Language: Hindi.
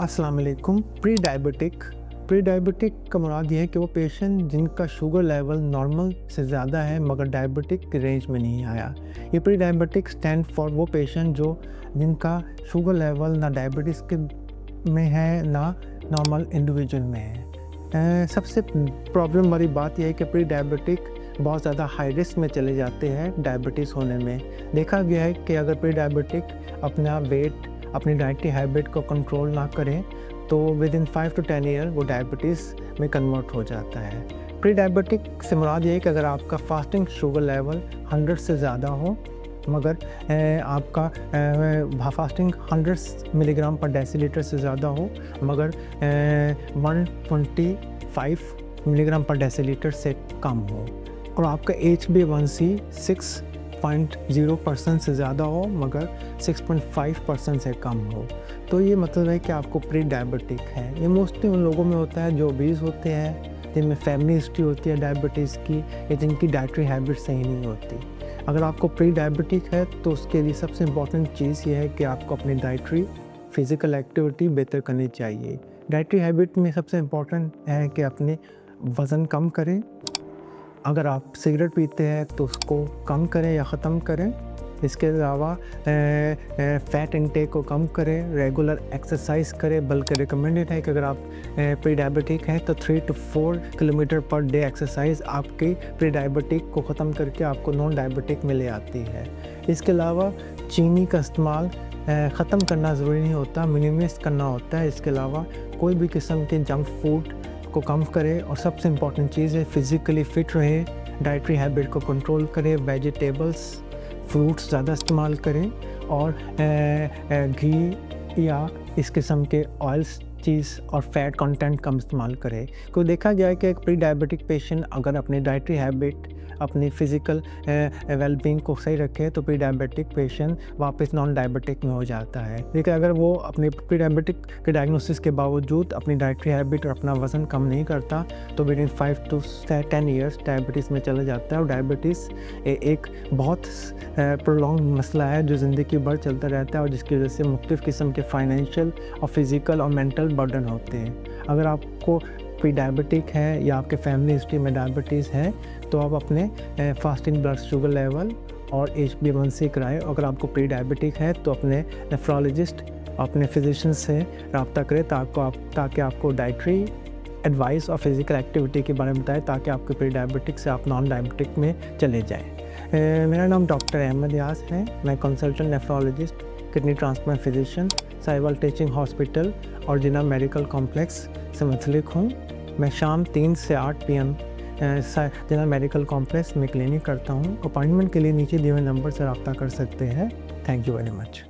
अस्सलाम वालेकुम। प्री डायबिटिक का मुराद ये है कि वो पेशेंट जिनका शुगर लेवल नॉर्मल से ज़्यादा है मगर डायबिटिक के रेंज में नहीं आया। ये प्री डायबिटिक स्टैंड फॉर वो पेशेंट जिनका शुगर लेवल ना डायबिटीज़ के में है ना नॉर्मल इंडिविजुअल में है। सबसे प्रॉब्लम वाली बात यह है कि प्री डायबिटिक बहुत ज़्यादा हाई रिस्क में चले जाते हैं डायबिटीज़ होने में। देखा गया है कि अगर प्री डायबिटिक अपना वेट अपनी डाइटरी हैबिट को कंट्रोल ना करें तो विद इन 5 to 10 ईयर वो डायबिटीज़ में कन्वर्ट हो जाता है। प्री डायबिटिक से मुराद ये है कि अगर आपका फास्टिंग शुगर लेवल 100 से ज़्यादा हो मगर आपका फास्टिंग 100 मिलीग्राम पर डेसीलीटर से ज़्यादा हो मगर 125 मिलीग्राम पर डेसीलीटर से कम हो और आपका HbA1c 6.0% से ज़्यादा हो मगर 6.5% से कम हो तो ये मतलब है कि आपको प्री डायबिटिक है। ये मोस्टली उन लोगों में होता है जो ओबीज़ होते हैं, जिनमें फैमिली हिस्ट्री होती है डायबिटीज़ की या जिनकी डाइटरी हैबिट सही नहीं होती। अगर आपको प्री डायबिटिक है तो उसके लिए सबसे इम्पॉर्टेंट चीज़ ये है कि आपको अपनी डाइटरी फ़िज़िकल एक्टिविटी बेहतर करनी चाहिए। डाइटरी हैबिट में सबसे इम्पॉर्टेंट है कि अपने वज़न कम करें। अगर आप सिगरेट पीते हैं तो उसको कम करें या ख़त्म करें। इसके अलावा फ़ैट इनटेक को कम करें, रेगुलर एक्सरसाइज करें। बल्कि रिकमेंडेड है कि अगर आप प्री डायबिटिक हैं तो 3 to 4 kilometre per day exercise आपकी प्री डायबिटिक को ख़त्म करके आपको नॉन डायबिटिक में ले आती है। इसके अलावा चीनी का इस्तेमाल ख़त्म करना ज़रूरी नहीं होता, मिनिमाइज़ करना होता है। इसके अलावा कोई भी किस्म के जंक फूड को कम करें और सबसे इम्पॉर्टेंट चीज़ है फ़िज़िकली फ़िट रहे, डाइटरी हैबिट को कंट्रोल करें, वेजिटेबल्स फ्रूट्स ज़्यादा इस्तेमाल करें और घी या इस किस्म के ऑयल्स चीज़ और फैट कंटेंट कम इस्तेमाल करें। तो देखा गया है कि एक प्री डायबिटिक पेशेंट अगर अपनी डाइटरी हैबिट अपनी फ़िज़िकल वेलबींग को सही रखे तो प्री डायबिटिक पेशेंट वापस नॉन डायबिटिक में हो जाता है। लेकिन अगर वो अपने प्री डायबिटिक के डायग्नोसिस के बावजूद अपनी डाइटरी हैबिट और अपना वज़न कम नहीं करता तो with in 5 to 10 years diabetes में चला जाता है। और डायबिटीज़ एक बहुत प्रोलॉन्ग मसला है जो ज़िंदगी भर चलता रहता है और जिसकी वजह से मुख्तलिफ़ किस्म के फाइनेंशियल और फिज़िकल और मेंटल बर्डन होते हैं। अगर आपको प्री डायबिटिक है या आपके फैमिली हिस्ट्री में डायबिटीज़ है तो आप अपने फास्टिंग ब्लड शुगर लेवल और HbA1c कराएं। अगर आपको प्री डायबिटिक है तो अपने नेफ्रोलॉजिस्ट अपने फिजिशियन से रब्ता करें ताकि आपको डाइटरी एडवाइस और फिज़िकल एक्टिविटी के बारे में बताएं ताकि आपके प्री डायबिटिक से आप नॉन डायबिटिक में चले जाएँ। मेरा नाम डॉक्टर अहमद यास है। मैं consultant nephrologist, kidney transplant physician, Sahiwal teaching hospital और जिना मेडिकल कॉम्प्लेक्स से मुतल्लिक हूँ। मैं शाम 3 से 8 PM जिना मेडिकल कॉम्प्लेक्स में क्लिनिक करता हूँ। अपॉइंटमेंट के लिए नीचे दिए हुए नंबर से रब्ता कर सकते हैं। Thank you very much.